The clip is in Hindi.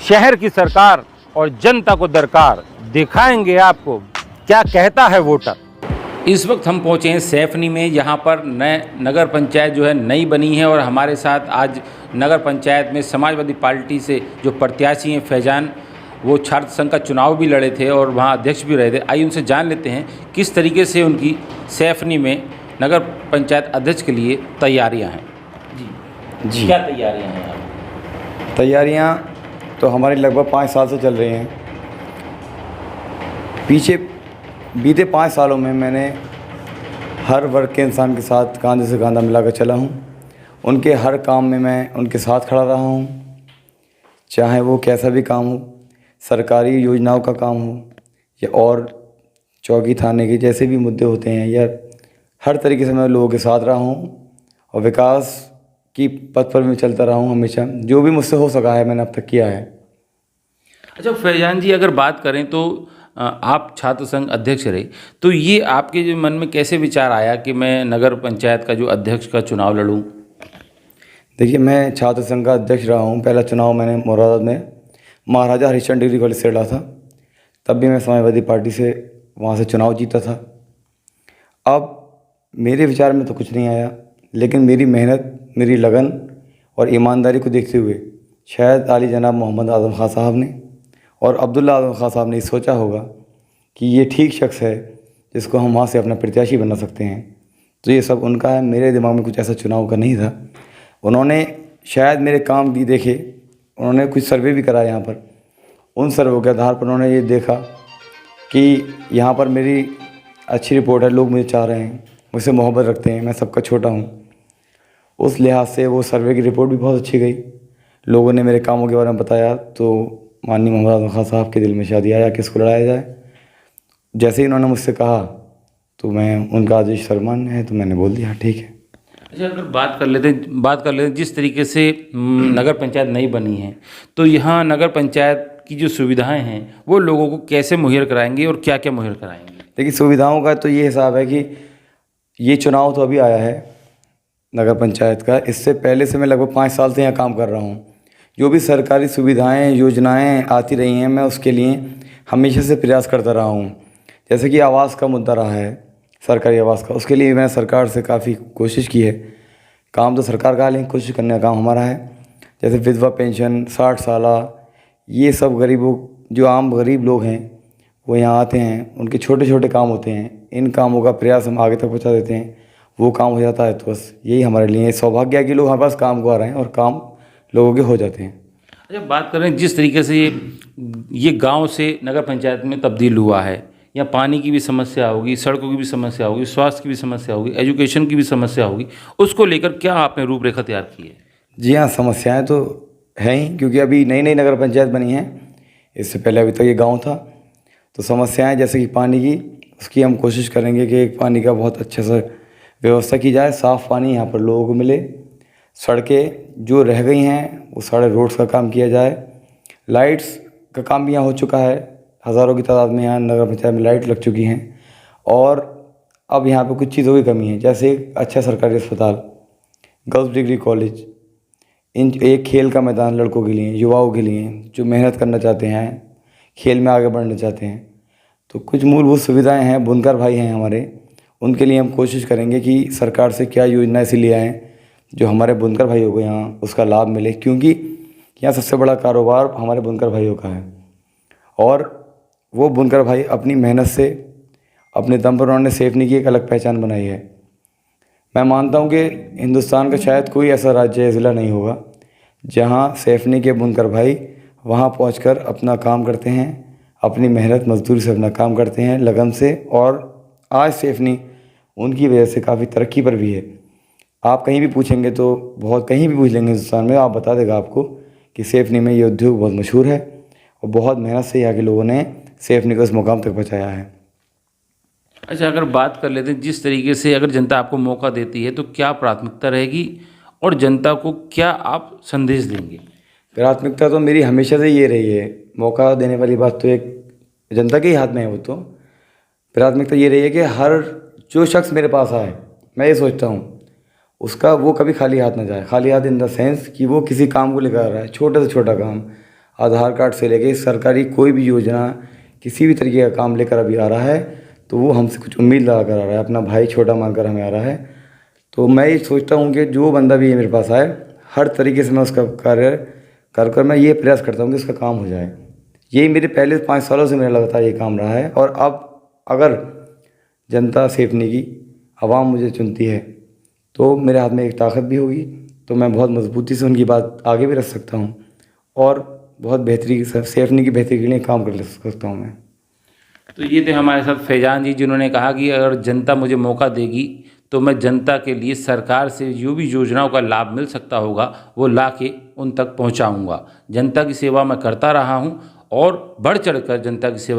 शहर की सरकार और जनता को दरकार, दिखाएंगे आपको क्या कहता है वोटर। इस वक्त हम पहुंचे हैं सैफनी में, यहाँ पर नए नगर पंचायत जो है नई बनी है और हमारे साथ आज नगर पंचायत में समाजवादी पार्टी से जो प्रत्याशी हैं फैजान, वो छात्र संघ का चुनाव भी लड़े थे और वहाँ अध्यक्ष भी रहे थे। आइए उनसे जान लेते हैं किस तरीके से उनकी सैफनी में नगर पंचायत अध्यक्ष के लिए तैयारियाँ हैं। जी, क्या तैयारियाँ हैं आप? तैयारियाँ तो हमारी लगभग 5 साल से चल रही हैं। बीते 5 सालों में मैंने हर वर्ग के इंसान के साथ कंधे से कंधा मिलाकर चला हूँ। उनके हर काम में मैं उनके साथ खड़ा रहा हूँ, चाहे वो कैसा भी काम हो, सरकारी योजनाओं का काम हो या और चौकी थाने के जैसे भी मुद्दे होते हैं, या हर तरीके से मैं लोगों के साथ रहा हूँ और विकास की पथ पर मैं चलता रहा हूँ। हमेशा जो भी मुझसे हो सका है मैंने अब तक किया है। अच्छा फैजान जी, अगर बात करें तो आप छात्र संघ अध्यक्ष रहे, तो ये आपके जो मन में कैसे विचार आया कि मैं नगर पंचायत का जो अध्यक्ष का चुनाव लड़ूं? देखिए, मैं छात्र संघ का अध्यक्ष रहा हूँ। पहला चुनाव मैंने मुरादाबाद में महाराजा हरिश्चंद्र डिग्री कॉलेज से लड़ा था, तब भी मैं समाजवादी पार्टी से वहाँ से चुनाव जीता था। अब मेरे विचार में तो कुछ नहीं आया, लेकिन मेरी मेहनत, मेरी लगन और ईमानदारी को देखते हुए शायद आली जनाब मोहम्मद आज़म खां साहब ने और अब्दुल्ला आज़म खां साहब ने सोचा होगा कि ये ठीक शख्स है जिसको हम वहाँ से अपना प्रत्याशी बना सकते हैं। तो ये सब उनका है, मेरे दिमाग में कुछ ऐसा चुनाव का नहीं था। उन्होंने शायद मेरे काम भी देखे, उन्होंने कुछ सर्वे भी कराया यहाँ पर। उन सर्वे के आधार पर उन्होंने ये देखा कि यहाँ पर मेरी अच्छी रिपोर्ट है, लोग मुझे चाह रहे हैं, मुझसे मोहब्बत रखते हैं, मैं सबका छोटा हूँ। उस लिहाज से वो सर्वे की रिपोर्ट भी बहुत अच्छी गई। लोगों ने मेरे कामों के बारे में बताया तो माननीय मोहम्मद आज़म खां साहब के दिल में शादी आया कि इसको लड़ाया जाए। जैसे ही उन्होंने मुझसे कहा तो मैं उनका आदेश फरमान है तो मैंने बोल दिया ठीक है। अच्छा, अगर बात कर लेते हैं जिस तरीके से नगर पंचायत नई बनी है, तो यहाँ नगर पंचायत की जो सुविधाएं हैं वो लोगों को कैसे मुहैया कराएंगे और क्या क्या मुहैया कराएंगे? देखिए, सुविधाओं का तो ये हिसाब है कि ये चुनाव तो अभी आया है नगर पंचायत का। इससे पहले से मैं लगभग 5 साल से यहाँ काम कर रहा हूँ। जो भी सरकारी सुविधाएं, योजनाएं आती रही हैं, मैं उसके लिए हमेशा से प्रयास करता रहा हूँ। जैसे कि आवास का मुद्दा रहा है, सरकारी आवास का, उसके लिए मैंने सरकार से काफ़ी कोशिश की है। काम तो सरकार का है, लेकिन कोशिश करने का काम हमारा है। जैसे विधवा पेंशन, 60 साला, ये सब गरीबों, जो आम गरीब लोग हैं वो यहाँ आते हैं, उनके छोटे छोटे काम होते हैं, इन कामों का प्रयास हम आगे तक पहुँचा देते हैं, वो काम हो जाता है। तो बस यही हमारे लिए सौभाग्य है कि लोग हमारे पास काम को आ रहे हैं और काम लोगों के हो जाते हैं। अच्छा, बात करें जिस तरीके से ये गांव से नगर पंचायत में तब्दील हुआ है, या पानी की भी समस्या होगी, सड़कों की भी समस्या होगी, स्वास्थ्य की भी समस्या होगी, एजुकेशन की भी समस्या होगी, उसको लेकर क्या आपने रूपरेखा तैयार की है? जी हाँ, समस्याएं तो हैं ही, क्योंकि अभी नई नई नगर पंचायत बनी है। इससे पहले अभी तक ये गांव था। तो समस्याएं जैसे कि पानी की, उसकी हम कोशिश करेंगे कि पानी का बहुत अच्छे से व्यवस्था की जाए, साफ़ पानी यहाँ पर लोगों को मिले। सड़कें जो रह गई हैं वो सारे रोड्स का काम किया जाए। लाइट्स का काम भी यहाँ हो चुका है, हज़ारों की तादाद में यहाँ नगर पंचायत में लाइट लग चुकी हैं। और अब यहाँ पे कुछ चीज़ों की कमी है, जैसे एक अच्छा सरकारी अस्पताल, गर्ल्स डिग्री कॉलेज, एक खेल का मैदान लड़कों के लिए, युवाओं के लिए जो मेहनत करना चाहते हैं, खेल में आगे बढ़ना चाहते हैं। तो कुछ मूलभूत सुविधाएं हैं, बुनकर भाई हैं हमारे, उनके लिए हम कोशिश करेंगे कि सरकार से क्या योजना ऐसी ले आएँ जो हमारे बुनकर भाइयों को यहाँ उसका लाभ मिले, क्योंकि यहाँ सबसे बड़ा कारोबार हमारे बुनकर भाइयों का है। और वो बुनकर भाई अपनी मेहनत से, अपने दम पर उन्होंने सैफनी की एक अलग पहचान बनाई है। मैं मानता हूँ कि हिंदुस्तान का शायद कोई ऐसा राज्य या ज़िला नहीं होगा जहाँ सैफनी के बुनकर भाई वहाँ पहुँचकर अपना काम करते हैं, अपनी मेहनत मजदूरी से अपना काम करते हैं, लगन से। और आज सैफनी उनकी वजह से काफ़ी तरक्की पर भी है। आप कहीं भी पूछेंगे तो कहीं भी पूछ लेंगे हिंदुस्तान में, आप बता देगा आपको कि सैफनी में ये उद्योग बहुत मशहूर है और बहुत मेहनत से यहाँ के लोगों ने सैफनी को इस मुकाम तक पहुँचाया है। अच्छा, अगर बात कर लेते हैं जिस तरीके से अगर जनता आपको मौका देती है तो क्या प्राथमिकता रहेगी और जनता को क्या आप संदेश देंगे? प्राथमिकता तो मेरी हमेशा से ये रही है, मौका देने वाली बात तो एक जनता के ही हाथ में है। वो तो प्राथमिकता ये रही है कि हर जो शख्स मेरे पास आए, मैं ये सोचता हूँ उसका वो कभी खाली हाथ ना जाए। खाली हाथ इन द सेंस कि वो किसी काम को लेकर आ रहा है, छोटे से छोटा काम, आधार कार्ड से लेके सरकारी कोई भी योजना, किसी भी तरीके का काम लेकर अभी आ रहा है तो वो हमसे कुछ उम्मीद लगा कर आ रहा है, अपना भाई छोटा मानकर हमें आ रहा है। तो मैं ये सोचता हूँ कि जो बंदा भी मेरे पास आए, हर तरीके से मैं उसका कार्य कर कर मैं ये प्रयास करता हूँ कि उसका काम हो जाए। यही मेरे पहले 5 सालों से मेरा लगातार ये काम रहा है। और अब अगर जनता सैफनी की आवाम मुझे चुनती है तो मेरे हाथ में एक ताकत भी होगी, तो मैं बहुत मजबूती से उनकी बात आगे भी रख सकता हूँ और बहुत बेहतरी सैफनी की बेहतरी के लिए काम कर सकता हूँ मैं। तो ये थे हमारे साथ फैजान जी, जिन्होंने कहा कि अगर जनता मुझे मौका देगी तो मैं जनता के लिए सरकार से जो भी योजनाओं का लाभ मिल सकता होगा वो ला के उन तक पहुंचाऊंगा। जनता की सेवा मैं करता रहा हूं और बढ़ चढ़कर जनता की सेवा